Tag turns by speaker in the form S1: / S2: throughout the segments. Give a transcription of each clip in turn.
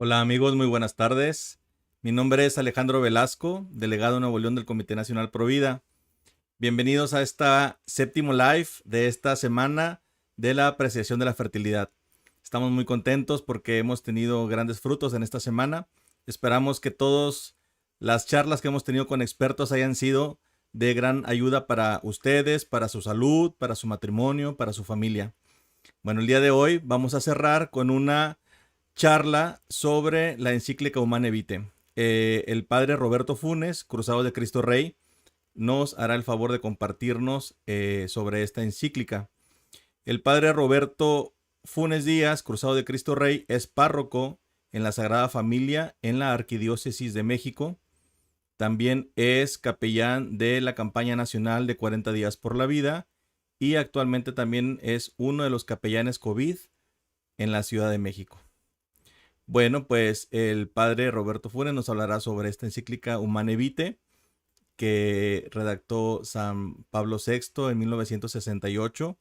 S1: Hola amigos, muy buenas tardes. Mi nombre es Alejandro Velasco, delegado Nuevo León del Comité Nacional Provida. Bienvenidos a esta séptimo live de esta semana de la apreciación de la fertilidad. Estamos muy contentos porque hemos tenido grandes frutos en esta semana. Esperamos que todas las charlas que hemos tenido con expertos hayan sido de gran ayuda para ustedes, para su salud, para su matrimonio, para su familia. Bueno, el día de hoy vamos a cerrar con una charla sobre la encíclica Humane Vitae. El padre Roberto Funes, Cruzado de Cristo Rey, nos hará el favor de compartirnos sobre esta encíclica. El padre Roberto Funes Díaz, Cruzado de Cristo Rey, es párroco en la Sagrada Familia en la Arquidiócesis de México. También es capellán de la campaña nacional de 40 días por la vida y actualmente también es uno de los capellanes COVID en la Ciudad de México. Bueno, pues el padre Roberto Funes nos hablará sobre esta encíclica Humane Vitae que redactó San Pablo VI en 1968,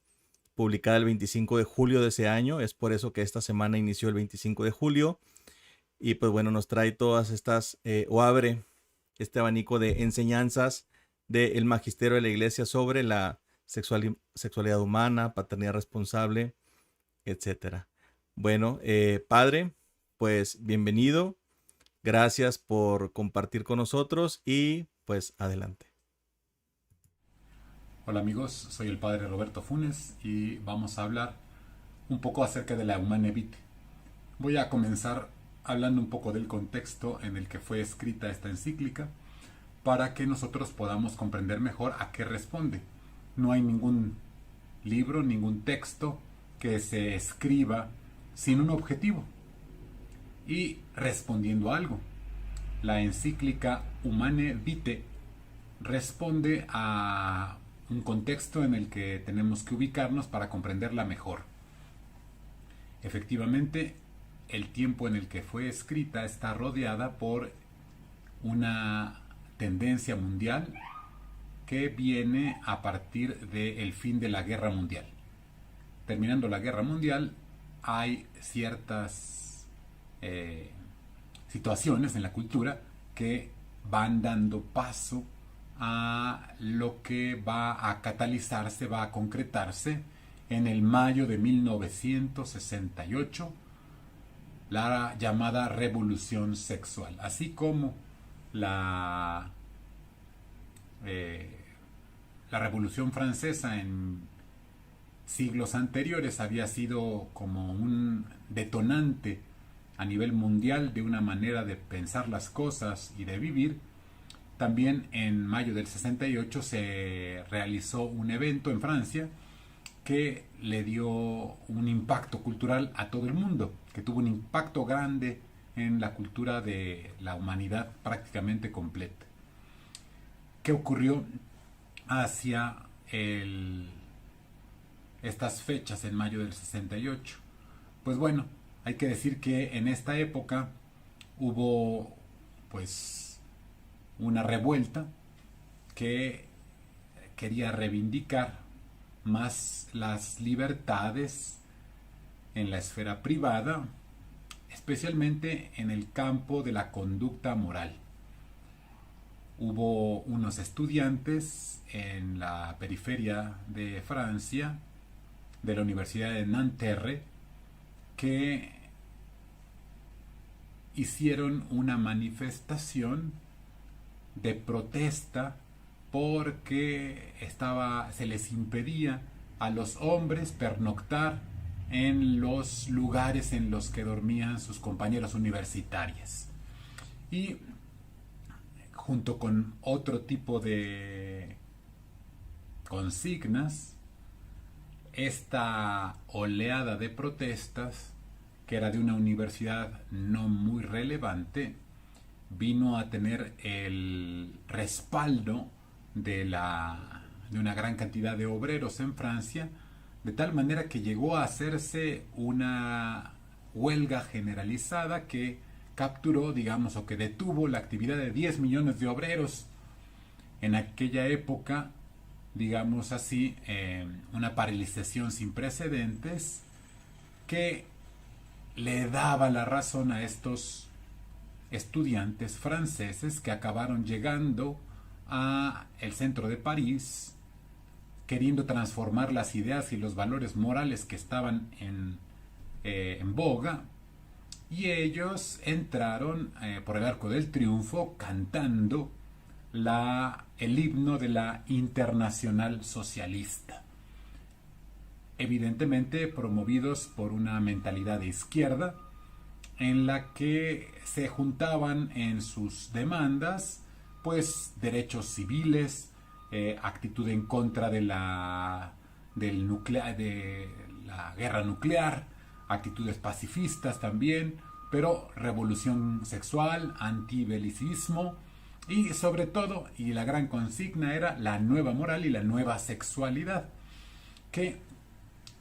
S1: publicada el 25 de julio de ese año. Es por eso que esta semana inició el 25 de julio. Y pues bueno, nos trae todas estas, o abre este abanico de enseñanzas del magisterio de la iglesia sobre la sexualidad humana, paternidad responsable, etcétera. Bueno, padre, pues bienvenido. Gracias por compartir con nosotros y pues adelante.
S2: Hola amigos, soy el padre Roberto Funes y vamos a hablar un poco acerca de la Humane Vitae. Voy a comenzar hablando un poco del contexto en el que fue escrita esta encíclica para que nosotros podamos comprender mejor a qué responde. No hay ningún libro, ningún texto que se escriba sin un objetivo y respondiendo a algo. La encíclica Humane Vitae responde a un contexto en el que tenemos que ubicarnos para comprenderla mejor. Efectivamente, el tiempo en el que fue escrita está rodeada por una tendencia mundial que viene a partir del fin de la guerra mundial. Terminando la guerra mundial, hay ciertas situaciones en la cultura que van dando paso a lo que va a catalizarse, va a concretarse en el mayo de 1968, la llamada revolución sexual, así como la, eh, la revolución francesa en siglos anteriores había sido como un detonante a nivel mundial de una manera de pensar las cosas y de vivir. También en mayo del 68 se realizó un evento en Francia que le dio un impacto cultural a todo el mundo, que tuvo un impacto grande en la cultura de la humanidad prácticamente completa. ¿Qué ocurrió hacia estas fechas en mayo del 68? Pues bueno, hay que decir que en esta época hubo pues una revuelta que quería reivindicar más las libertades en la esfera privada, especialmente en el campo de la conducta moral. Hubo unos estudiantes en la periferia de Francia, de la Universidad de Nanterre, que hicieron una manifestación de protesta porque se les impedía a los hombres pernoctar en los lugares en los que dormían sus compañeros universitarios. Y junto con otro tipo de consignas, esta oleada de protestas, que era de una universidad no muy relevante, vino a tener el respaldo de una gran cantidad de obreros en Francia, de tal manera que llegó a hacerse una huelga generalizada que capturó, digamos, o que detuvo la actividad de 10 millones de obreros. En aquella época, digamos así, una paralización sin precedentes que le daba la razón a estos estudiantes franceses que acabaron llegando a el centro de París queriendo transformar las ideas y los valores morales que estaban en boga, y ellos entraron por el Arco del Triunfo cantando el himno de la Internacional Socialista, evidentemente promovidos por una mentalidad de izquierda en la que se juntaban en sus demandas pues derechos civiles, actitud en contra de la guerra nuclear, actitudes pacifistas también, pero revolución sexual, antibelicismo y sobre todo, y la gran consigna era la nueva moral y la nueva sexualidad, que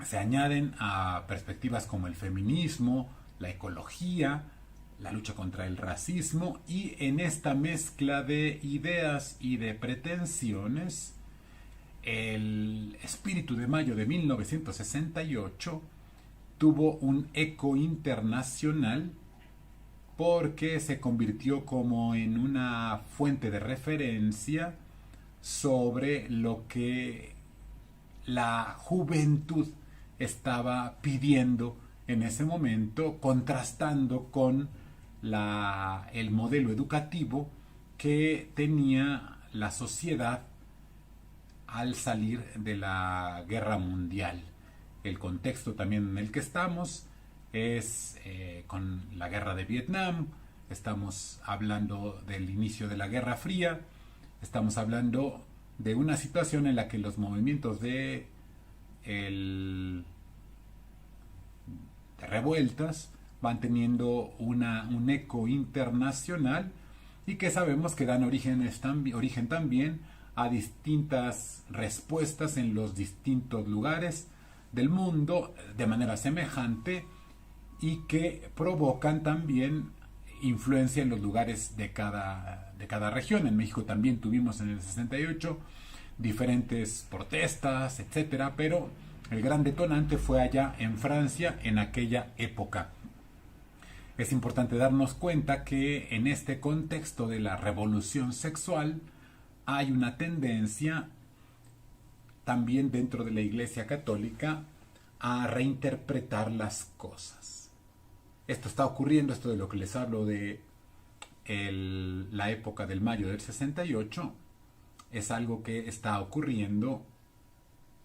S2: se añaden a perspectivas como el feminismo, la ecología, la lucha contra el racismo, y en esta mezcla de ideas y de pretensiones, el espíritu de mayo de 1968 tuvo un eco internacional porque se convirtió como en una fuente de referencia sobre lo que la juventud estaba pidiendo en ese momento, contrastando con el modelo educativo que tenía la sociedad al salir de la guerra mundial. El contexto también en el que estamos es con la guerra de Vietnam, estamos hablando del inicio de la Guerra Fría, estamos hablando de una situación en la que los movimientos de revueltas van teniendo un eco internacional y que sabemos que dan origen también a distintas respuestas en los distintos lugares del mundo de manera semejante y que provocan también influencia en los lugares de cada región. En México también tuvimos en el 68 diferentes protestas, etcétera, pero el gran detonante fue allá en Francia en aquella época. Es importante darnos cuenta que en este contexto de la revolución sexual hay una tendencia también dentro de la Iglesia Católica a reinterpretar las cosas. Esto está ocurriendo, esto de lo que les hablo de la época del mayo del 68, es algo que está ocurriendo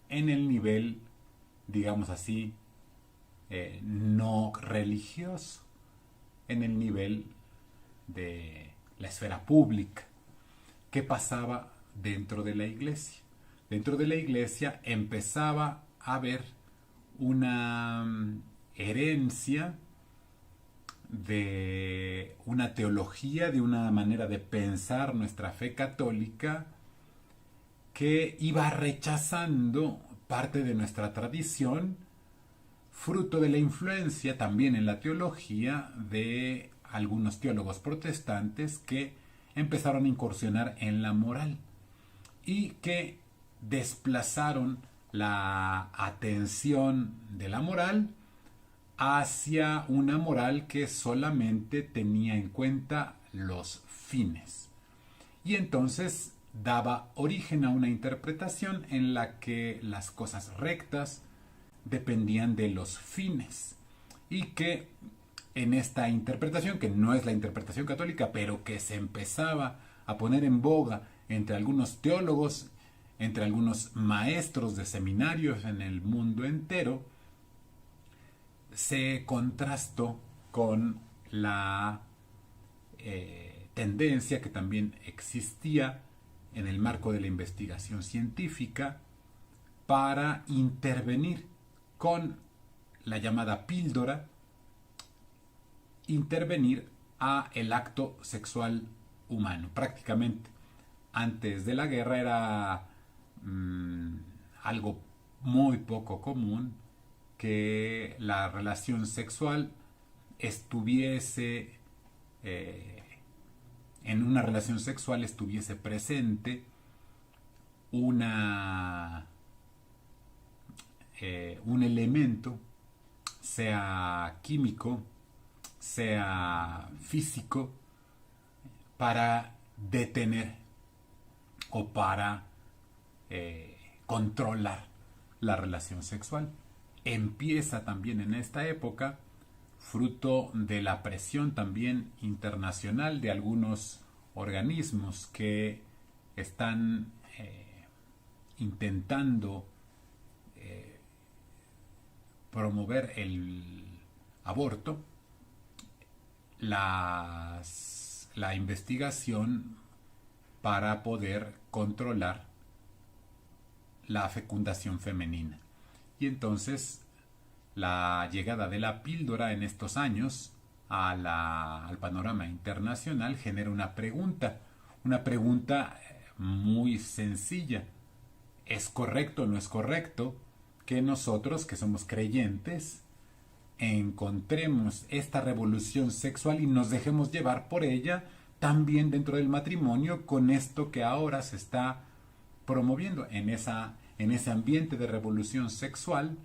S2: en el nivel, digamos así, no religioso, en el nivel de la esfera pública. ¿Qué pasaba dentro de la iglesia? Dentro de la iglesia empezaba a haber una herencia de una teología, de una manera de pensar nuestra fe católica que iba rechazando parte de nuestra tradición, fruto de la influencia también en la teología de algunos teólogos protestantes que empezaron a incursionar en la moral y que desplazaron la atención de la moral hacia una moral que solamente tenía en cuenta los fines. Y entonces daba origen a una interpretación en la que las cosas rectas dependían de los fines y que en esta interpretación, que no es la interpretación católica, pero que se empezaba a poner en boga entre algunos teólogos, entre algunos maestros de seminarios en el mundo entero, se contrastó con la tendencia que también existía en el marco de la investigación científica para intervenir con la llamada píldora, intervenir a el acto sexual humano. Prácticamente antes de la guerra era algo muy poco común que la relación sexual estuviese en una relación sexual estuviese presente un elemento sea químico, sea físico, para detener o para controlar la relación sexual. Empieza también en esta época, fruto de la presión también internacional de algunos organismos que están intentando promover el aborto, la investigación para poder controlar la fecundación femenina. Y entonces la llegada de la píldora en estos años al panorama internacional genera una pregunta muy sencilla. ¿Es correcto o no es correcto que nosotros, que somos creyentes, encontremos esta revolución sexual y nos dejemos llevar por ella también dentro del matrimonio, con esto que ahora se está promoviendo en ese ambiente de revolución sexual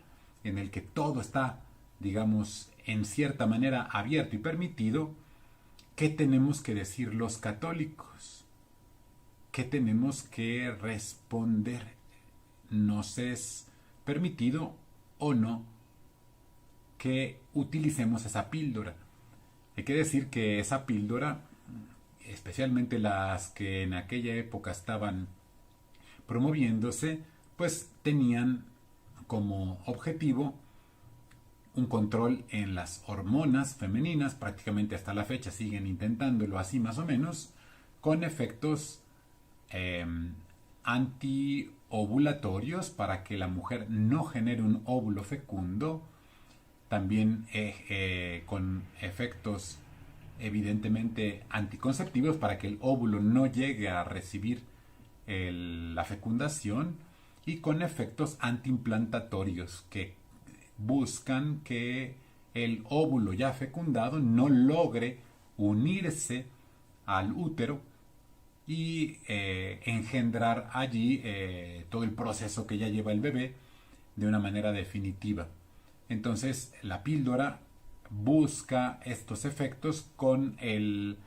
S2: en el que todo está, digamos, en cierta manera abierto y permitido? ¿Qué tenemos que decir los católicos? ¿Qué tenemos que responder? ¿Nos es permitido o no que utilicemos esa píldora? Hay que decir que esa píldora, especialmente las que en aquella época estaban promoviéndose, pues tenían como objetivo un control en las hormonas femeninas. Prácticamente hasta la fecha siguen intentándolo así más o menos, con efectos antiovulatorios para que la mujer no genere un óvulo fecundo, también con efectos evidentemente anticonceptivos para que el óvulo no llegue a recibir la fecundación, y con efectos antiimplantatorios que buscan que el óvulo ya fecundado no logre unirse al útero y engendrar allí todo el proceso que ya lleva el bebé de una manera definitiva. Entonces la píldora busca estos efectos con el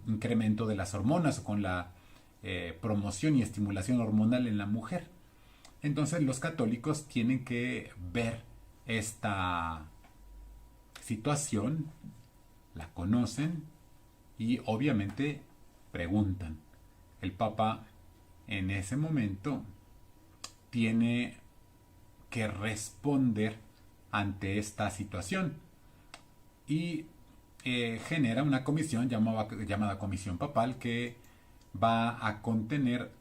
S2: incremento de las hormonas, o con la promoción y estimulación hormonal en la mujer. Entonces los católicos tienen que ver esta situación, la conocen y obviamente preguntan. El Papa en ese momento tiene que responder ante esta situación y genera una comisión llamada Comisión Papal, que va a contener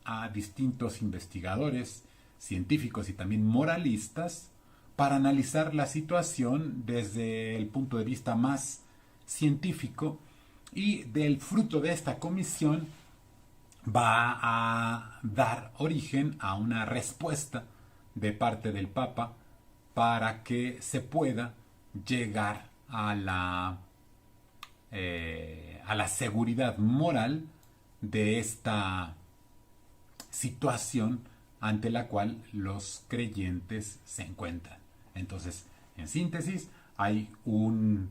S2: a distintos investigadores, científicos y también moralistas, para analizar la situación desde el punto de vista más científico, y del fruto de esta comisión va a dar origen a una respuesta de parte del Papa para que se pueda llegar a la seguridad moral de esta situación ante la cual los creyentes se encuentran. Entonces, en síntesis, hay un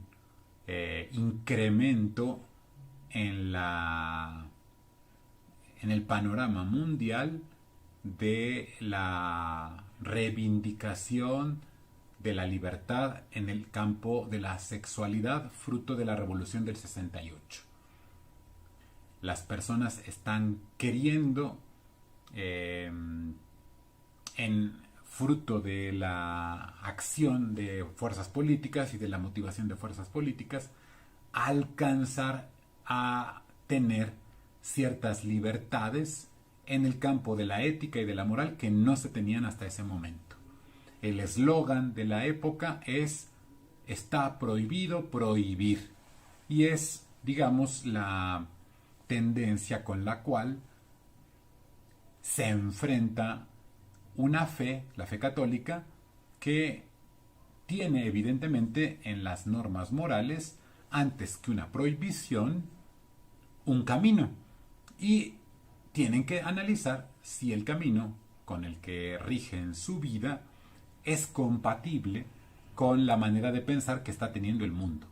S2: incremento en el panorama mundial de la reivindicación de la libertad en el campo de la sexualidad, fruto de la Revolución del 68. Las personas están queriendo, fruto de la acción de fuerzas políticas y de la motivación de fuerzas políticas, alcanzar a tener ciertas libertades en el campo de la ética y de la moral que no se tenían hasta ese momento. El eslogan de la época es: está prohibido prohibir, y es, digamos, la tendencia con la cual se enfrenta una fe, la fe católica, que tiene evidentemente en las normas morales, antes que una prohibición, un camino, y tienen que analizar si el camino con el que rigen su vida es compatible con la manera de pensar que está teniendo el mundo.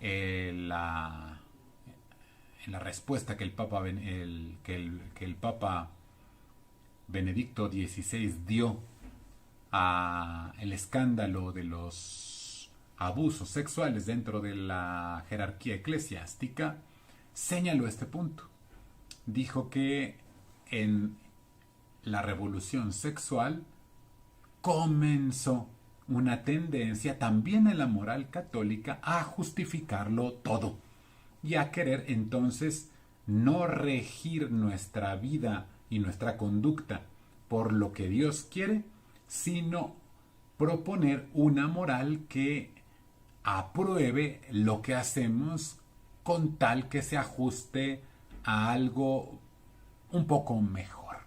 S2: La respuesta que el Papa Benedicto XVI dio a el escándalo de los abusos sexuales dentro de la jerarquía eclesiástica, señaló este punto. Dijo que en la revolución sexual comenzó una tendencia también en la moral católica a justificarlo todo y a querer entonces no regir nuestra vida y nuestra conducta por lo que Dios quiere, sino proponer una moral que apruebe lo que hacemos con tal que se ajuste a algo un poco mejor.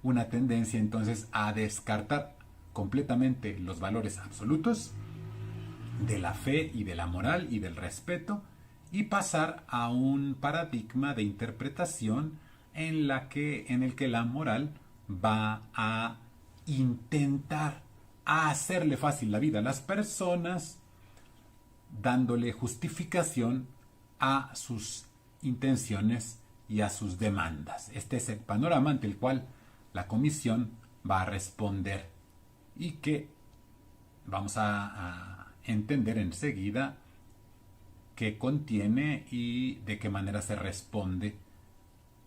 S2: Una tendencia entonces a descartar completamente los valores absolutos de la fe y de la moral y del respeto y pasar a un paradigma de interpretación en el que la moral va a intentar hacerle fácil la vida a las personas, dándole justificación a sus intenciones y a sus demandas. Este es el panorama ante el cual la comisión va a responder y que vamos a entender enseguida qué contiene y de qué manera se responde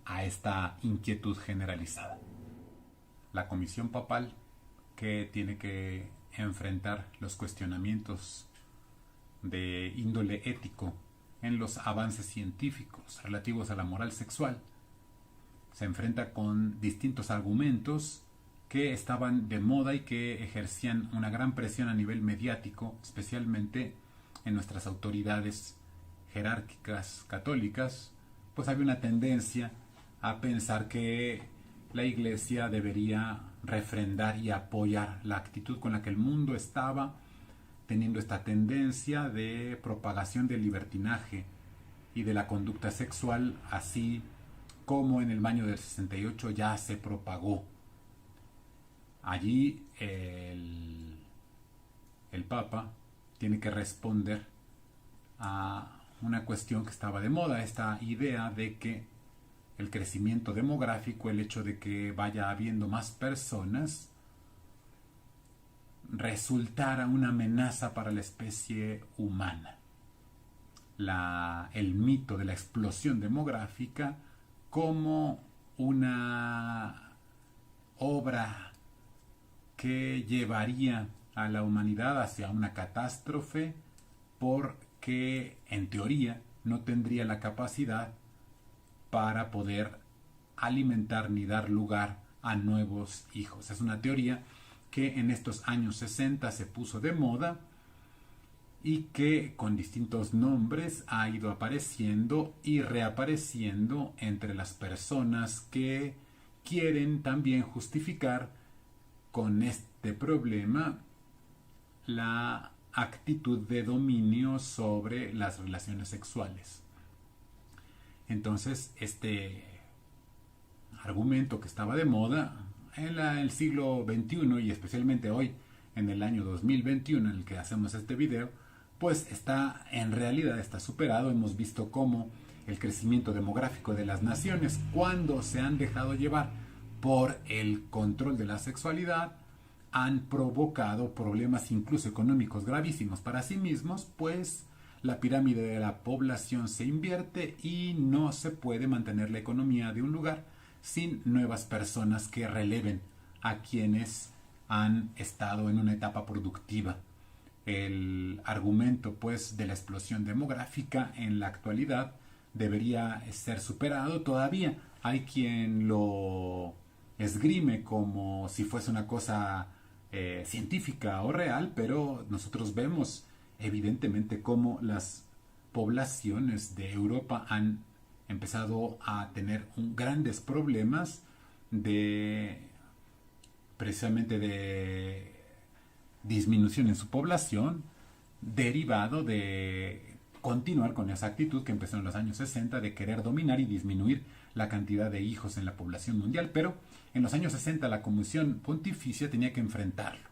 S2: a esta inquietud generalizada. La comisión papal, que tiene que enfrentar los cuestionamientos de índole ético en los avances científicos relativos a la moral sexual, se enfrenta con distintos argumentos que estaban de moda y que ejercían una gran presión a nivel mediático, especialmente en nuestras autoridades jerárquicas católicas. Pues había una tendencia a pensar que la Iglesia debería refrendar y apoyar la actitud con la que el mundo estaba teniendo esta tendencia de propagación del libertinaje y de la conducta sexual, así como en el año del 68 ya se propagó. Allí el Papa tiene que responder a una cuestión que estaba de moda, esta idea de que el crecimiento demográfico, el hecho de que vaya habiendo más personas, resultara una amenaza para la especie humana. El mito de la explosión demográfica como una obra que llevaría a la humanidad hacia una catástrofe porque en teoría no tendría la capacidad para poder alimentar ni dar lugar a nuevos hijos. Es una teoría que en estos años 60 se puso de moda y que con distintos nombres ha ido apareciendo y reapareciendo entre las personas que quieren también justificar con este problema la actitud de dominio sobre las relaciones sexuales. Entonces, este argumento que estaba de moda en el siglo XXI y especialmente hoy, en el año 2021 en el que hacemos este video, pues en realidad está superado. Hemos visto cómo el crecimiento demográfico de las naciones, cuando se han dejado llevar por el control de la sexualidad, han provocado problemas incluso económicos gravísimos para sí mismos, pues la pirámide de la población se invierte y no se puede mantener la economía de un lugar sin nuevas personas que releven a quienes han estado en una etapa productiva. El argumento, pues, de la explosión demográfica en la actualidad debería ser superado. Todavía hay quien lo esgrime como si fuese una cosa científica o real, pero nosotros vemos evidentemente cómo las poblaciones de Europa han empezado a tener grandes problemas precisamente de disminución en su población, derivado de continuar con esa actitud que empezó en los años 60 de querer dominar y disminuir la cantidad de hijos en la población mundial. Pero en los años 60 la Comisión Pontificia tenía que enfrentarlo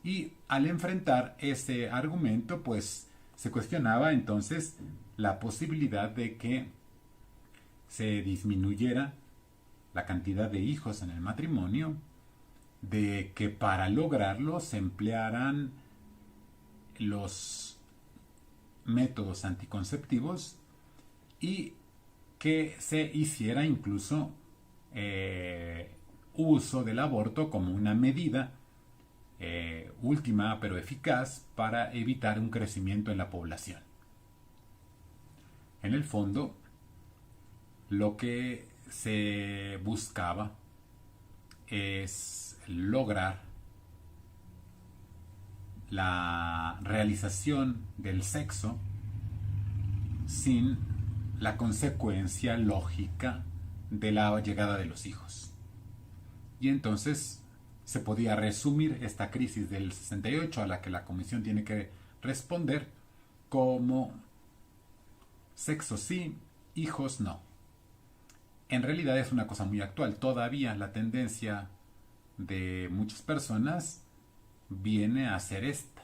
S2: Y al enfrentar ese argumento, pues se cuestionaba entonces la posibilidad de que se disminuyera la cantidad de hijos en el matrimonio, de que para lograrlo se emplearan los métodos anticonceptivos y que se hiciera incluso uso del aborto como una medida última pero eficaz para evitar un crecimiento en la población. En el fondo, lo que se buscaba es lograr la realización del sexo sin la consecuencia lógica de la llegada de los hijos. Y entonces se podía resumir esta crisis del 68 a la que la Comisión tiene que responder como sexo sí, hijos no. En realidad es una cosa muy actual. Todavía la tendencia de muchas personas viene a ser esta.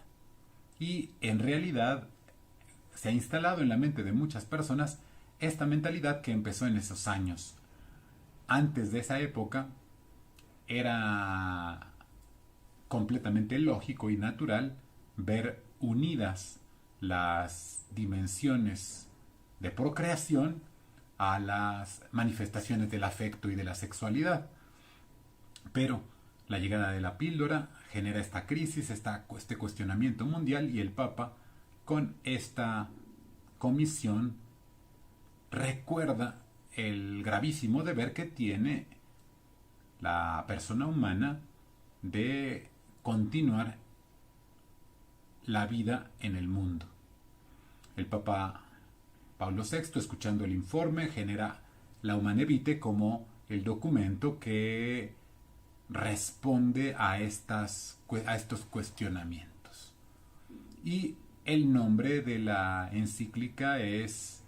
S2: Y en realidad se ha instalado en la mente de muchas personas esta mentalidad que empezó en esos años. Antes de esa época era completamente lógico y natural ver unidas las dimensiones de procreación a las manifestaciones del afecto y de la sexualidad. Pero la llegada de la píldora genera esta crisis, este cuestionamiento mundial, y el Papa, con esta comisión, recuerda el gravísimo deber que tiene la persona humana de continuar la vida en el mundo. El Papa Pablo VI, escuchando el informe, genera la Humane Vitae como el documento que responde a estos cuestionamientos. Y el nombre de la encíclica es,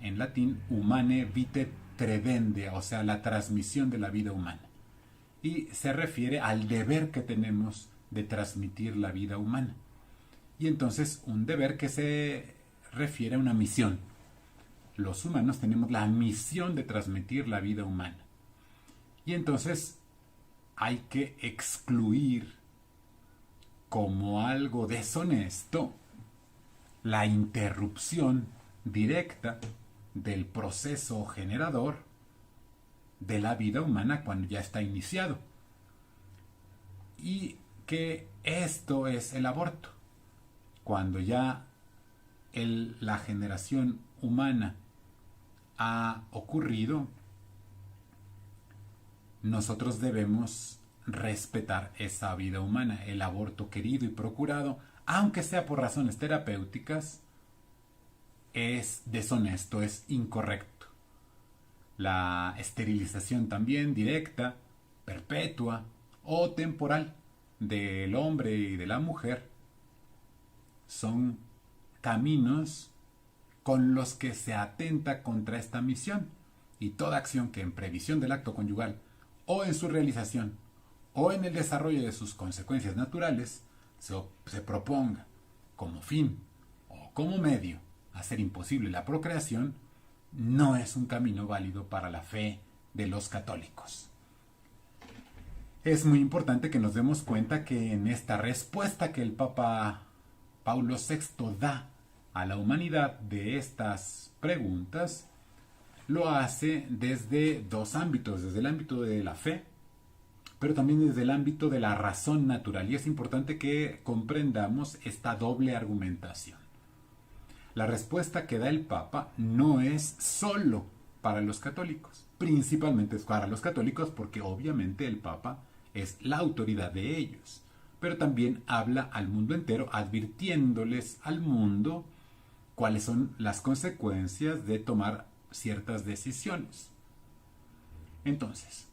S2: en latín, Humane Vitae Tradendia, o sea, la transmisión de la vida humana. Y se refiere al deber que tenemos de transmitir la vida humana. Y entonces un deber que se refiere a una misión. Los humanos tenemos la misión de transmitir la vida humana. Y entonces hay que excluir como algo deshonesto la interrupción directa del proceso generador de la vida humana cuando ya está iniciado. Y que esto es el aborto. Cuando ya la generación humana ha ocurrido, nosotros debemos respetar esa vida humana. El aborto querido y procurado, aunque sea por razones terapéuticas, es deshonesto, es incorrecto. La esterilización también directa, perpetua o temporal del hombre y de la mujer son caminos con los que se atenta contra esta misión, y toda acción que en previsión del acto conyugal o en su realización o en el desarrollo de sus consecuencias naturales se proponga como fin o como medio a hacer imposible la procreación, no es un camino válido para la fe de los católicos. Es muy importante que nos demos cuenta que en esta respuesta que el Papa Paulo VI da a la humanidad de estas preguntas, lo hace desde dos ámbitos, desde el ámbito de la fe, pero también desde el ámbito de la razón natural. Y es importante que comprendamos esta doble argumentación. La respuesta que da el Papa no es solo para los católicos, principalmente es para los católicos porque obviamente el Papa es la autoridad de ellos, pero también habla al mundo entero, advirtiéndoles al mundo cuáles son las consecuencias de tomar ciertas decisiones. Entonces,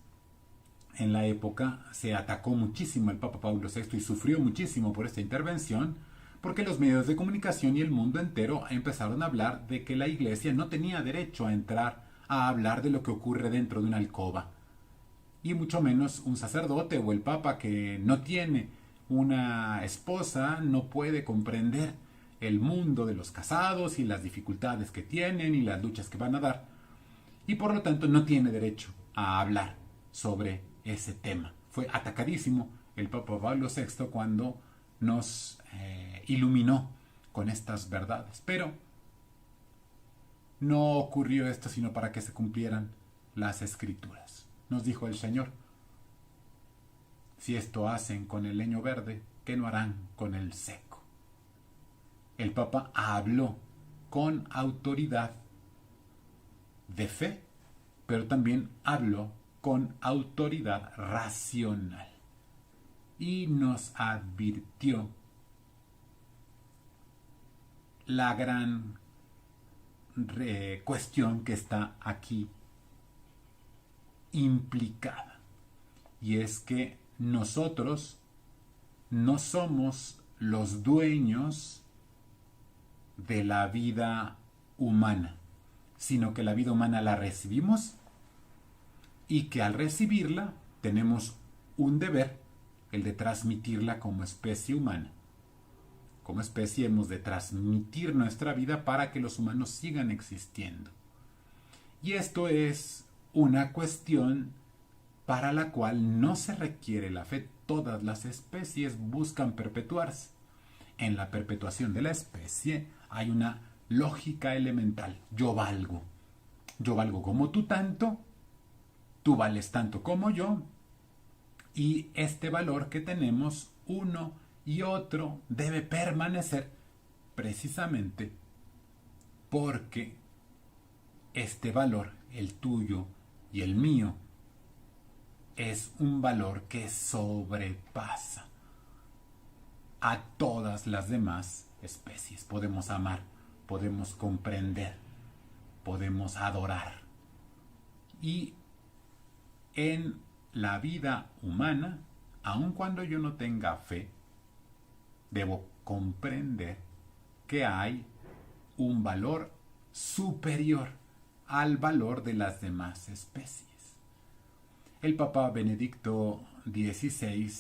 S2: en la época se atacó muchísimo al Papa Pablo VI y sufrió muchísimo por esta intervención, porque los medios de comunicación y el mundo entero empezaron a hablar de que la Iglesia no tenía derecho a entrar a hablar de lo que ocurre dentro de una alcoba, y mucho menos un sacerdote o el Papa, que no tiene una esposa no puede comprender el mundo de los casados y las dificultades que tienen y las luchas que van a dar, y por lo tanto no tiene derecho a hablar sobre ese tema. Fue atacadísimo el Papa Pablo VI cuando nos iluminó con estas verdades. Pero no ocurrió esto sino para que se cumplieran las escrituras. Nos dijo el Señor: si esto hacen con el leño verde, ¿qué no harán con el seco? El Papa habló con autoridad de fe, pero también habló con autoridad racional y nos advirtió la gran cuestión que está aquí implicada, y es que nosotros no somos los dueños de la vida humana, sino que la vida humana la recibimos y que al recibirla tenemos un deber, el de transmitirla como especie humana. Como especie hemos de transmitir nuestra vida para que los humanos sigan existiendo. Y esto es una cuestión para la cual no se requiere la fe. Todas las especies buscan perpetuarse. En la perpetuación de la especie hay una lógica elemental. Yo valgo. Yo valgo como tú tanto, tú vales tanto como yo, y este valor que tenemos uno y otro debe permanecer precisamente porque este valor, el tuyo y el mío, es un valor que sobrepasa a todas las demás especies. Podemos amar, podemos comprender, podemos adorar. Y en la vida humana, aun cuando yo no tenga fe, debo comprender que hay un valor superior al valor de las demás especies. El Papa Benedicto XVI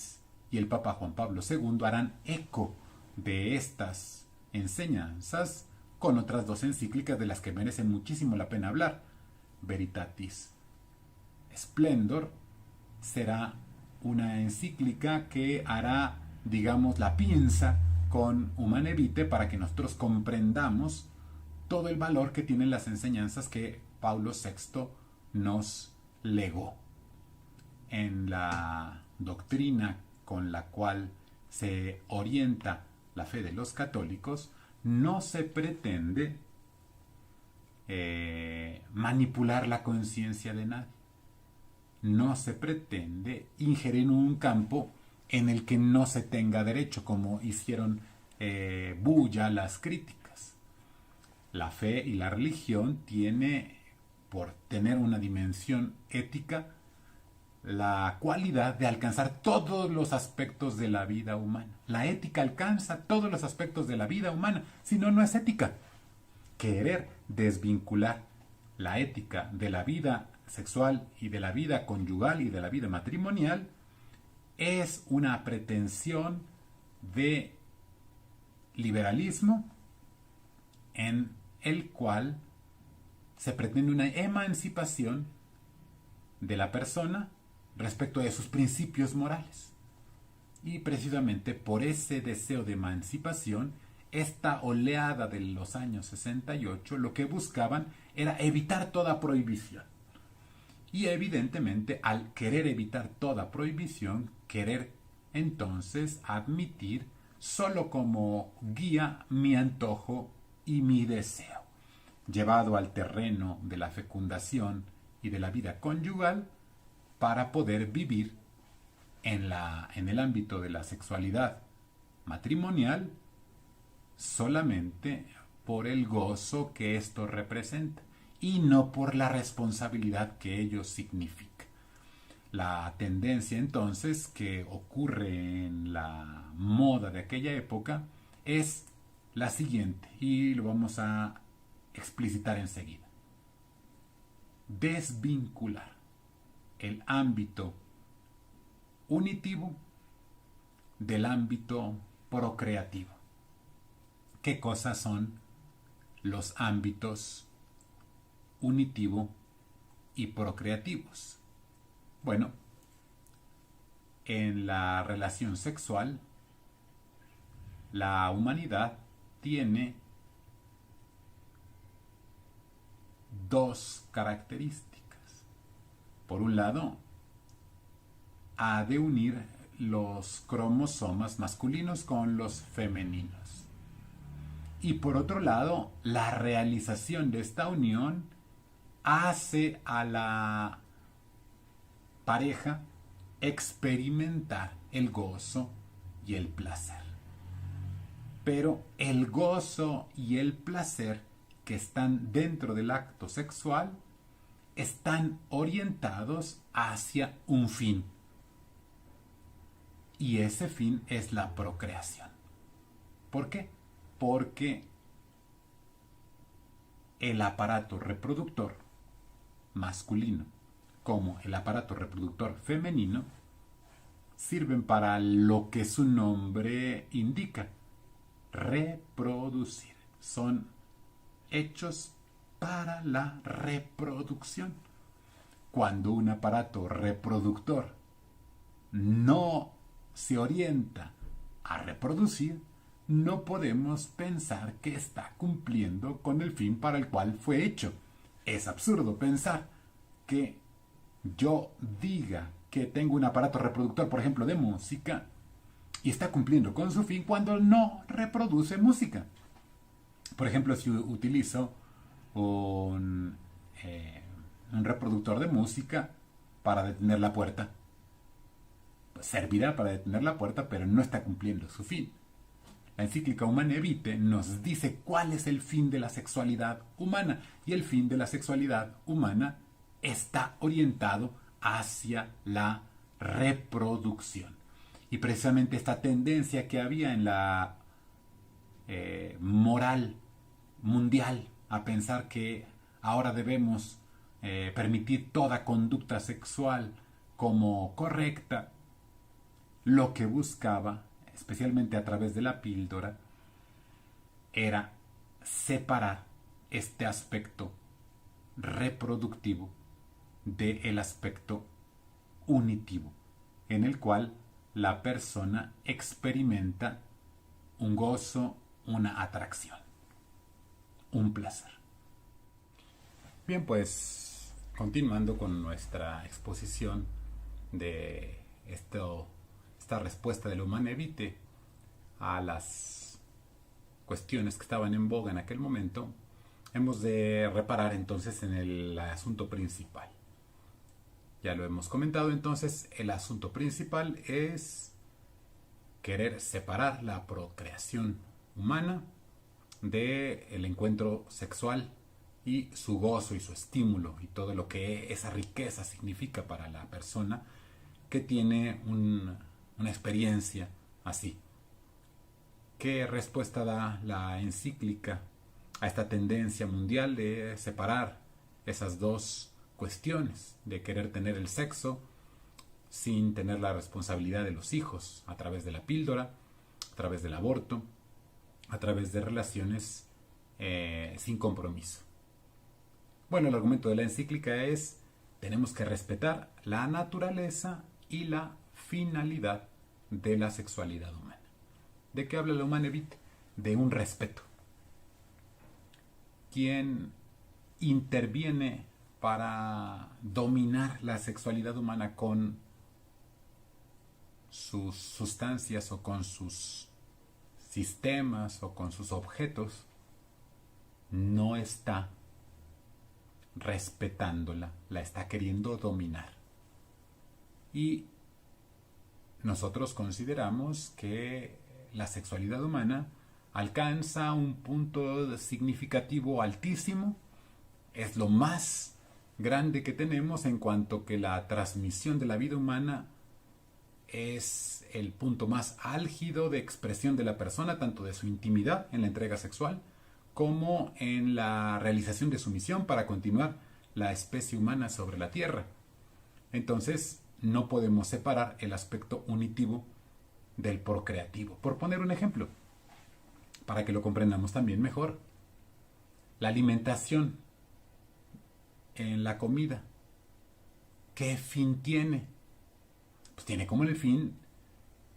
S2: y el Papa Juan Pablo II harán eco de estas enseñanzas con otras dos encíclicas de las que merecen muchísimo la pena hablar. Veritatis Splendor será una encíclica que hará, digamos, la pinza con Humane Vitae para que nosotros comprendamos todo el valor que tienen las enseñanzas que Pablo VI nos legó. En la doctrina con la cual se orienta la fe de los católicos, no se pretende manipular la conciencia de nadie. No se pretende ingerir en un campo en el que no se tenga derecho, como hicieron bulla las críticas. La fe y la religión tiene, por tener una dimensión ética, la cualidad de alcanzar todos los aspectos de la vida humana. La ética alcanza todos los aspectos de la vida humana, si no, no es ética. Querer desvincular la ética de la vida sexual y de la vida conyugal y de la vida matrimonial es una pretensión de liberalismo en el cual se pretende una emancipación de la persona respecto de sus principios morales. Y precisamente por ese deseo de emancipación, esta oleada de los años 68 lo que buscaban era evitar toda prohibición. Y evidentemente, al querer evitar toda prohibición, querer entonces admitir solo como guía mi antojo y mi deseo, llevado al terreno de la fecundación y de la vida conyugal, para poder vivir en el ámbito de la sexualidad matrimonial solamente por el gozo que esto representa y no por la responsabilidad que ello significa. La tendencia entonces que ocurre en la moda de aquella época es la siguiente, y lo vamos a explicitar enseguida: desvincular el ámbito unitivo del ámbito procreativo. ¿Qué cosas son los ámbitos unitivo y procreativos? Bueno, en la relación sexual, la humanidad tiene dos características. Por un lado, ha de unir los cromosomas masculinos con los femeninos. Y por otro lado, la realización de esta unión hace a la pareja experimentar el gozo y el placer. Pero el gozo y el placer que están dentro del acto sexual están orientados hacia un fin. Y ese fin es la procreación. ¿Por qué? Porque el aparato reproductor masculino como el aparato reproductor femenino sirven para lo que su nombre indica: reproducir. Son hechos para la reproducción. Cuando un aparato reproductor no se orienta a reproducir, no podemos pensar que está cumpliendo con el fin para el cual fue hecho. Es absurdo pensar que yo diga que tengo un aparato reproductor, por ejemplo, de música, y está cumpliendo con su fin cuando no reproduce música. Por ejemplo, si utilizo un reproductor de música para detener la puerta, pues servirá para detener la puerta, pero no está cumpliendo su fin. La encíclica Humanae Vitae nos dice cuál es el fin de la sexualidad humana, y el fin de la sexualidad humana está orientado hacia la reproducción. Y precisamente esta tendencia que había en la moral mundial a pensar que ahora debemos permitir toda conducta sexual como correcta, lo que buscaba, especialmente a través de la píldora, era separar este aspecto reproductivo del aspecto unitivo, en el cual la persona experimenta un gozo, una atracción, un placer. Bien, pues continuando con nuestra exposición de esta respuesta de la Humanae Vitae a las cuestiones que estaban en boga en aquel momento, hemos de reparar entonces en el asunto principal. Ya lo hemos comentado, entonces el asunto principal es querer separar la procreación humana del encuentro sexual y su gozo y su estímulo y todo lo que esa riqueza significa para la persona que tiene una experiencia así. ¿Qué respuesta da la encíclica a esta tendencia mundial de separar esas dos cuestiones, de querer tener el sexo sin tener la responsabilidad de los hijos, a través de la píldora, a través del aborto, a través de relaciones sin compromiso? Bueno, el argumento de la encíclica es: tenemos que respetar la naturaleza y la finalidad de la sexualidad humana. ¿De qué habla la Humanae Vitae? De un respeto. Quien interviene para dominar la sexualidad humana con sus sustancias o con sus sistemas o con sus objetos, no está respetándola, la está queriendo dominar. Y nosotros consideramos que la sexualidad humana alcanza un punto significativo altísimo, es lo más grande que tenemos en cuanto que la transmisión de la vida humana es el punto más álgido de expresión de la persona, tanto de su intimidad en la entrega sexual como en la realización de su misión para continuar la especie humana sobre la tierra. Entonces, no podemos separar el aspecto unitivo del procreativo. Por poner un ejemplo, para que lo comprendamos también mejor. La alimentación en la comida, ¿qué fin tiene? Pues tiene como el fin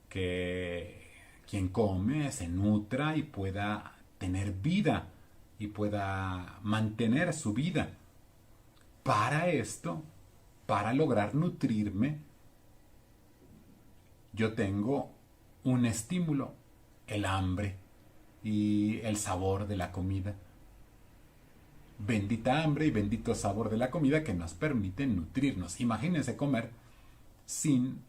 S2: que quien come se nutra y pueda tener vida y pueda mantener su vida. Para esto, para lograr nutrirme, yo tengo un estímulo, el hambre y el sabor de la comida. Bendita hambre y bendito sabor de la comida que nos permiten nutrirnos. Imagínense comer sin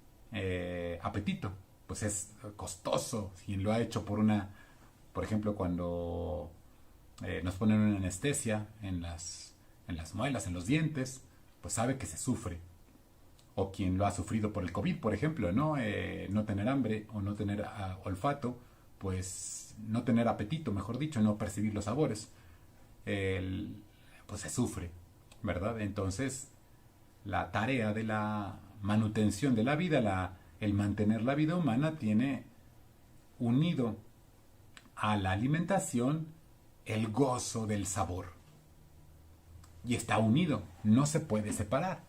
S2: apetito. Pues es costoso. Si lo ha hecho por ejemplo, cuando nos ponen una anestesia en las muelas, en los dientes, pues sabe que se sufre. O quien lo ha sufrido por el COVID, por ejemplo, ¿no? No tener hambre o no tener olfato, pues no tener apetito, mejor dicho, no percibir los sabores. Pues se sufre, ¿verdad? Entonces, la tarea de la manutención de la vida, el mantener la vida humana, tiene unido a la alimentación el gozo del sabor. Y está unido, no se puede separar.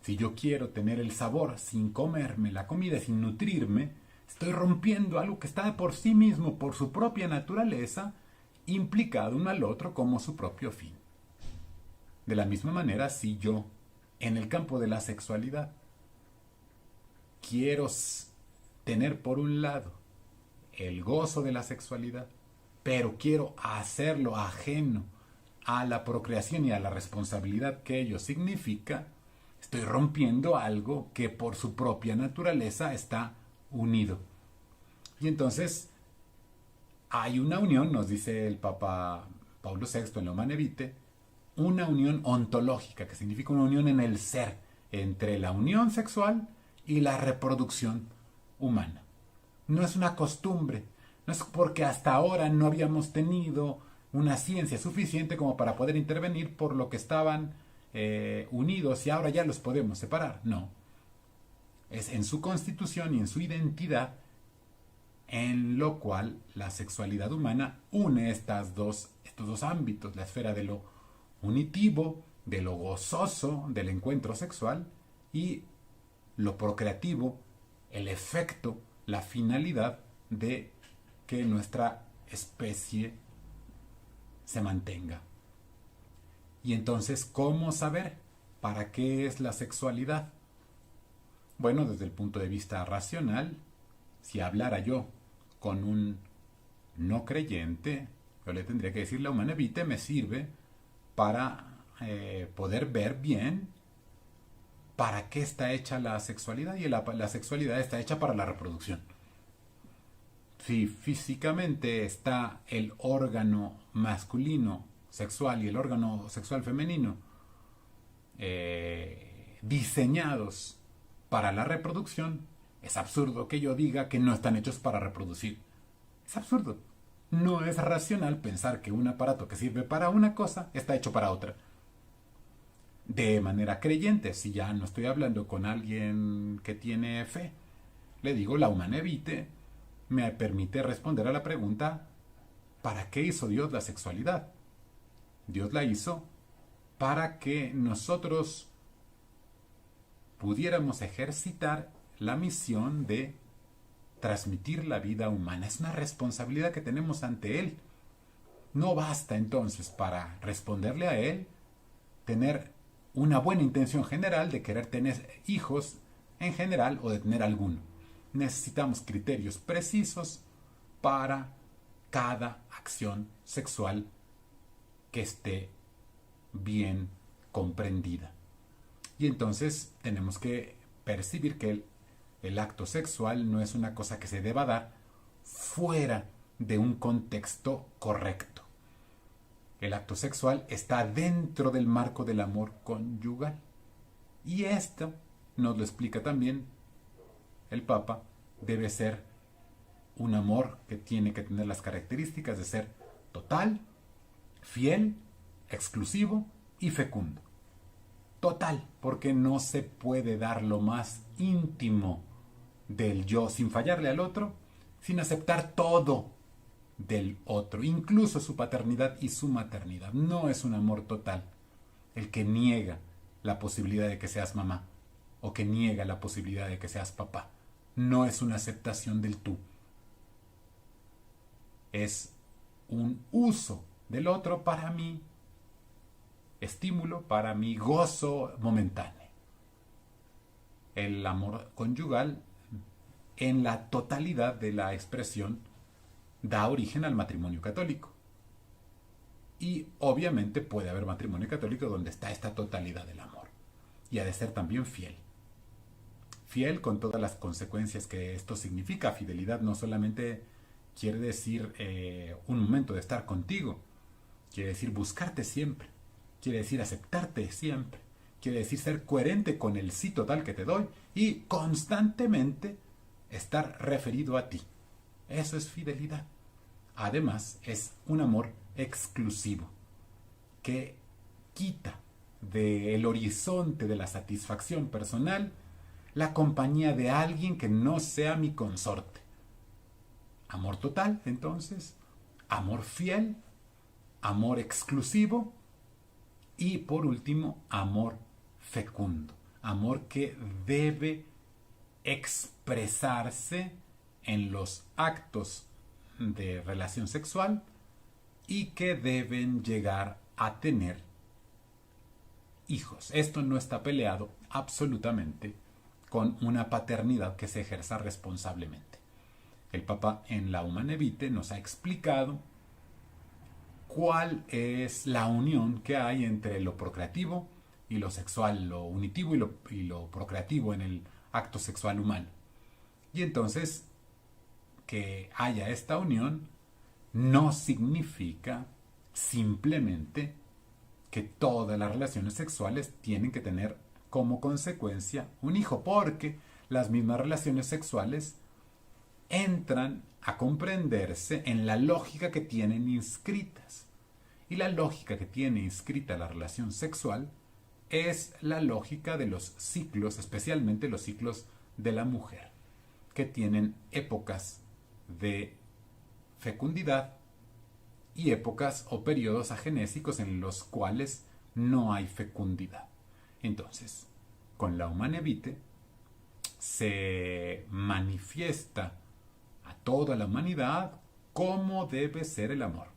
S2: Si yo quiero tener el sabor sin comerme la comida, sin nutrirme, estoy rompiendo algo que está por sí mismo, por su propia naturaleza, implicado uno al otro como su propio fin. De la misma manera, si yo, en el campo de la sexualidad, quiero tener por un lado el gozo de la sexualidad, pero quiero hacerlo ajeno a la procreación y a la responsabilidad que ello significa, estoy rompiendo algo que por su propia naturaleza está unido. Y entonces hay una unión, nos dice el Papa Pablo VI en la Humane Vitae, una unión ontológica, que significa una unión en el ser, entre la unión sexual y la reproducción humana. No es una costumbre, no es porque hasta ahora no habíamos tenido una ciencia suficiente como para poder intervenir por lo que estaban unidos y ahora ya los podemos separar. No. Es en su constitución y en su identidad en lo cual la sexualidad humana une estos dos ámbitos, la esfera de lo unitivo, de lo gozoso del encuentro sexual y lo procreativo, el efecto, la finalidad de que nuestra especie se mantenga. Y entonces, ¿cómo saber para qué es la sexualidad? Bueno, desde el punto de vista racional, si hablara yo con un no creyente, yo le tendría que decir: la Humane Vitae me sirve para poder ver bien para qué está hecha la sexualidad, y la sexualidad está hecha para la reproducción. Si físicamente está el órgano masculino sexual y el órgano sexual femenino diseñados para la reproducción, es absurdo que yo diga que no están hechos para reproducir. Es absurdo. No es racional pensar que un aparato que sirve para una cosa está hecho para otra. De manera creyente, si ya no estoy hablando con alguien que tiene fe, le digo: la Humane Vitae me permite responder a la pregunta: ¿para qué hizo Dios la sexualidad? Dios la hizo para que nosotros pudiéramos ejercitar la misión de transmitir la vida humana. Es una responsabilidad que tenemos ante Él. No basta entonces, para responderle a Él, tener una buena intención general de querer tener hijos en general o de tener alguno. Necesitamos criterios precisos para cada acción sexual que esté bien comprendida. Y entonces tenemos que percibir que el acto sexual no es una cosa que se deba dar fuera de un contexto correcto. El acto sexual está dentro del marco del amor conyugal. Y esto nos lo explica también el Papa. Debe ser un amor que tiene que tener las características de ser total, fiel, exclusivo y fecundo. Total, porque no se puede dar lo más íntimo del yo sin fallarle al otro, sin aceptar todo del otro, incluso su paternidad y su maternidad. No es un amor total el que niega la posibilidad de que seas mamá o que niega la posibilidad de que seas papá. No es una aceptación del tú. Es un uso del otro para mi estímulo, para mi gozo momentáneo. El amor conyugal, en la totalidad de la expresión, da origen al matrimonio católico. Y obviamente puede haber matrimonio católico donde está esta totalidad del amor. Y ha de ser también fiel. Fiel con todas las consecuencias que esto significa. Fidelidad no solamente quiere decir un momento de estar contigo. Quiere decir buscarte siempre. Quiere decir aceptarte siempre. Quiere decir ser coherente con el sí total que te doy y constantemente estar referido a ti. Eso es fidelidad. Además, es un amor exclusivo que quita del horizonte de la satisfacción personal la compañía de alguien que no sea mi consorte. Amor total, entonces, amor fiel, amor exclusivo y por último, amor fecundo. Amor que debe expresarse en los actos de relación sexual y que deben llegar a tener hijos. Esto no está peleado absolutamente con una paternidad que se ejerza responsablemente. El Papa en la Humane Vitae nos ha explicado cuál es la unión que hay entre lo procreativo y lo sexual, lo unitivo y lo procreativo en el acto sexual humano. Y entonces, que haya esta unión no significa simplemente que todas las relaciones sexuales tienen que tener como consecuencia un hijo, porque las mismas relaciones sexuales entran a comprenderse en la lógica que tienen inscritas. Y la lógica que tiene inscrita la relación sexual es la lógica de los ciclos, especialmente los ciclos de la mujer, que tienen épocas de fecundidad y épocas o periodos agenésicos en los cuales no hay fecundidad. Entonces, con la Humane Vitae se manifiesta a toda la humanidad cómo debe ser el amor.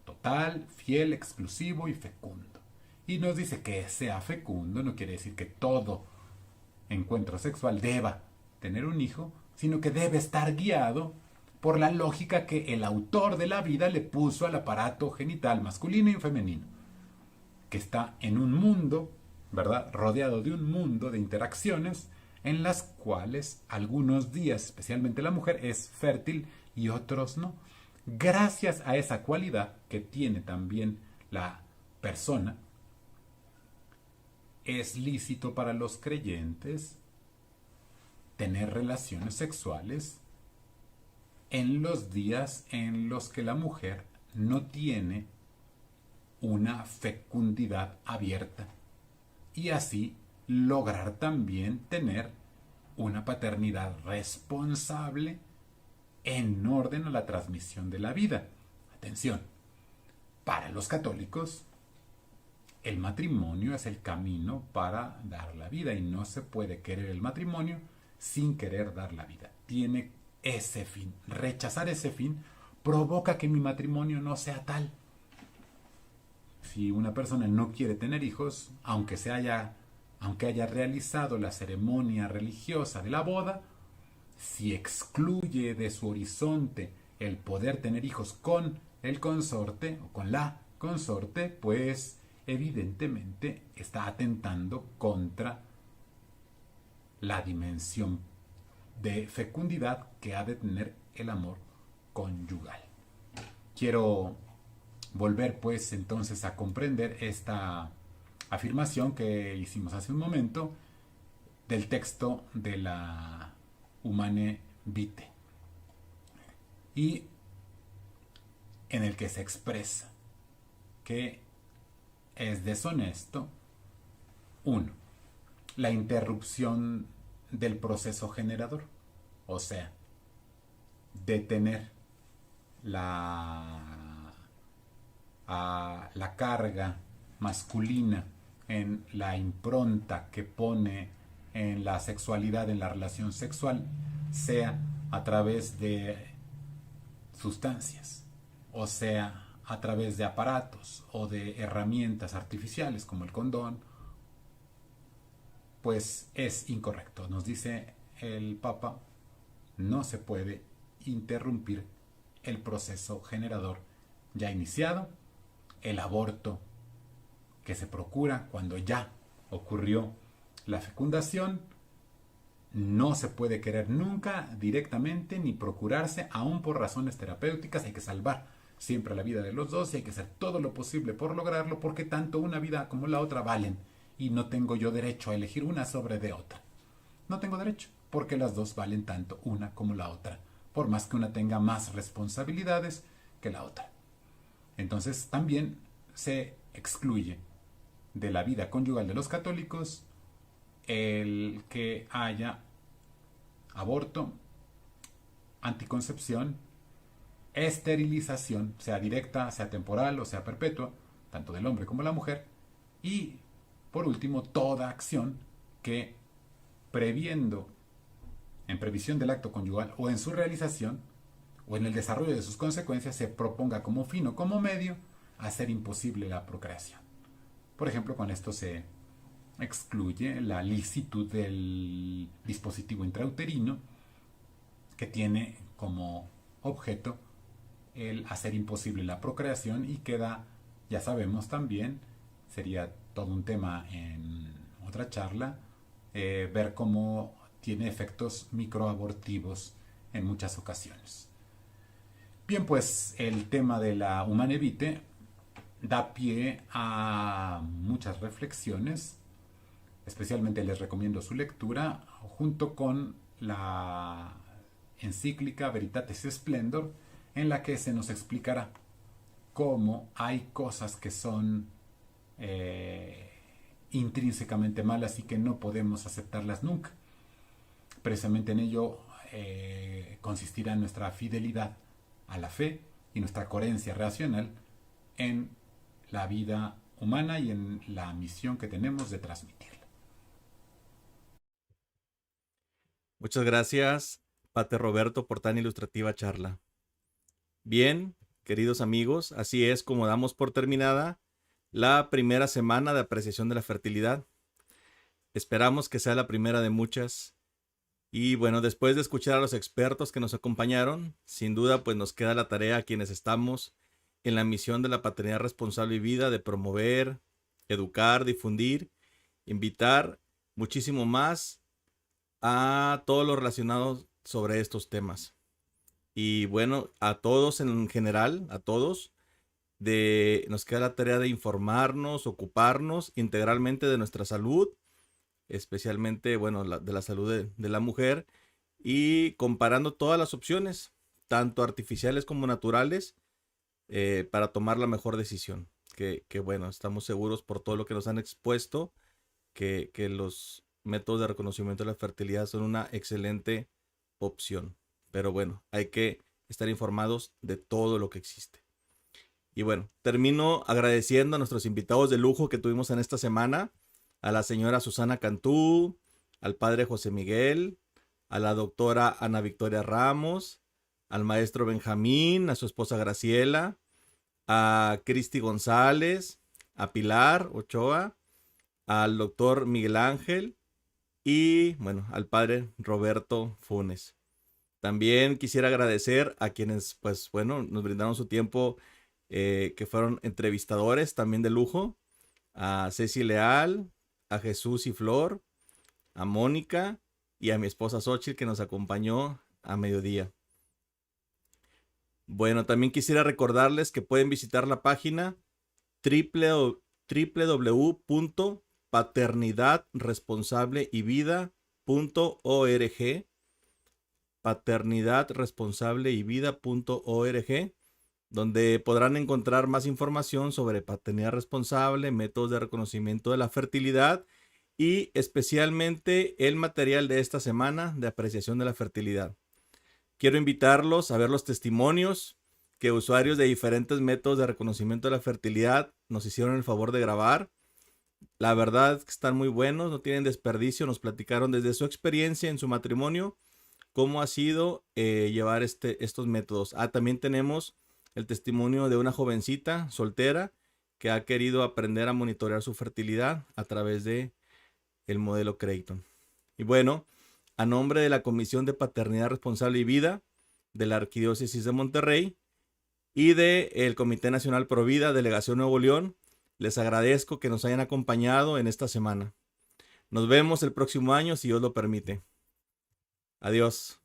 S2: Total, fiel, exclusivo y fecundo. Y nos dice que sea fecundo no quiere decir que todo encuentro sexual deba tener un hijo, sino que debe estar guiado por la lógica que el autor de la vida le puso al aparato genital masculino y femenino, que está en un mundo, ¿verdad?, rodeado de un mundo de interacciones en las cuales algunos días, especialmente la mujer, es fértil y otros no. Gracias a esa cualidad que tiene también la persona, es lícito para los creyentes tener relaciones sexuales en los días en los que la mujer no tiene una fecundidad abierta y así lograr también tener una paternidad responsable en orden a la transmisión de la vida. Atención, para los católicos el matrimonio es el camino para dar la vida y no se puede querer el matrimonio sin querer dar la vida. Tiene ese fin. Rechazar ese fin provoca que mi matrimonio no sea tal. Si una persona no quiere tener hijos, aunque haya realizado la ceremonia religiosa de la boda, si excluye de su horizonte el poder tener hijos con el consorte o con la consorte, pues evidentemente está atentando contra la dimensión de fecundidad que ha de tener el amor conyugal. Quiero volver pues entonces a comprender esta afirmación que hicimos hace un momento del texto de la Humane Vitae y en el que se expresa que es deshonesto, 1, la interrupción del proceso generador. O sea, detener la, la carga masculina en la impronta que pone en la sexualidad, en la relación sexual, sea a través de sustancias, o sea, a través de aparatos o de herramientas artificiales como el condón, pues es incorrecto. Nos dice el Papa, no se puede interrumpir el proceso generador ya iniciado, el aborto que se procura cuando ya ocurrió la fecundación, no se puede querer nunca directamente ni procurarse, aún por razones terapéuticas. Hay que salvar siempre la vida de los dos y hay que hacer todo lo posible por lograrlo, porque tanto una vida como la otra valen y no tengo yo derecho a elegir una sobre de otra. No tengo derecho, porque las dos valen tanto una como la otra, por más que una tenga más responsabilidades que la otra. Entonces también se excluye de la vida conyugal de los católicos el que haya aborto, anticoncepción, esterilización, sea directa, sea temporal o sea perpetua, tanto del hombre como de la mujer, y por último toda acción que, previendo, en previsión del acto conyugal o en su realización o en el desarrollo de sus consecuencias, se proponga como fin o como medio hacer imposible la procreación. Por ejemplo, con esto se excluye la licitud del dispositivo intrauterino, que tiene como objeto el hacer imposible la procreación, y queda, ya sabemos también, sería todo un tema en otra charla, ver cómo tiene efectos microabortivos en muchas ocasiones. Bien, pues el tema de la Humanevite da pie a muchas reflexiones. Especialmente les recomiendo su lectura junto con la encíclica Veritatis Splendor, en la que se nos explicará cómo hay cosas que son intrínsecamente malas y que no podemos aceptarlas nunca. Precisamente en ello consistirá nuestra fidelidad a la fe y nuestra coherencia racional en la vida humana y en la misión que tenemos de transmitirla.
S1: Muchas gracias, Pater Roberto, por tan ilustrativa charla. Bien, queridos amigos, así es como damos por terminada la primera semana de apreciación de la fertilidad. Esperamos que sea la primera de muchas. Y bueno, después de escuchar a los expertos que nos acompañaron, sin duda pues nos queda la tarea a quienes estamos en la misión de la paternidad responsable y vida de promover, educar, difundir, invitar muchísimo más a todos los relacionados sobre estos temas. Y bueno, a todos en general, a todos, nos queda la tarea de informarnos, ocuparnos integralmente de nuestra salud, especialmente, bueno, de la salud de la mujer, y comparando todas las opciones, tanto artificiales como naturales, para tomar la mejor decisión. Que bueno, estamos seguros por todo lo que nos han expuesto, que los métodos de reconocimiento de la fertilidad son una excelente opción. Pero bueno, hay que estar informados de todo lo que existe. Y bueno, termino agradeciendo a nuestros invitados de lujo que tuvimos en esta semana, a la señora Susana Cantú, al padre José Miguel, a la doctora Ana Victoria Ramos, al maestro Benjamín, a su esposa Graciela, a Cristi González, a Pilar Ochoa, al doctor Miguel Ángel y, bueno, al padre Roberto Funes. También quisiera agradecer a quienes, pues, bueno, nos brindaron su tiempo, que fueron entrevistadores también de lujo, a Ceci Leal, a Jesús y Flor, a Mónica y a mi esposa Xochitl, que nos acompañó a mediodía. Bueno, también quisiera recordarles que pueden visitar la página www.paternidadresponsableYvida.org, paternidadresponsableYvida.org, donde podrán encontrar más información sobre paternidad responsable, métodos de reconocimiento de la fertilidad y especialmente el material de esta semana de apreciación de la fertilidad. Quiero invitarlos a ver los testimonios que usuarios de diferentes métodos de reconocimiento de la fertilidad nos hicieron el favor de grabar. La verdad es que están muy buenos, no tienen desperdicio. Nos platicaron desde su experiencia en su matrimonio cómo ha sido llevar estos métodos. También tenemos el testimonio de una jovencita soltera que ha querido aprender a monitorear su fertilidad a través de el modelo Creighton. Y bueno, a nombre de la Comisión de Paternidad Responsable y Vida de la Arquidiócesis de Monterrey y del Comité Nacional Provida, Delegación Nuevo León, les agradezco que nos hayan acompañado en esta semana. Nos vemos el próximo año si Dios lo permite. Adiós.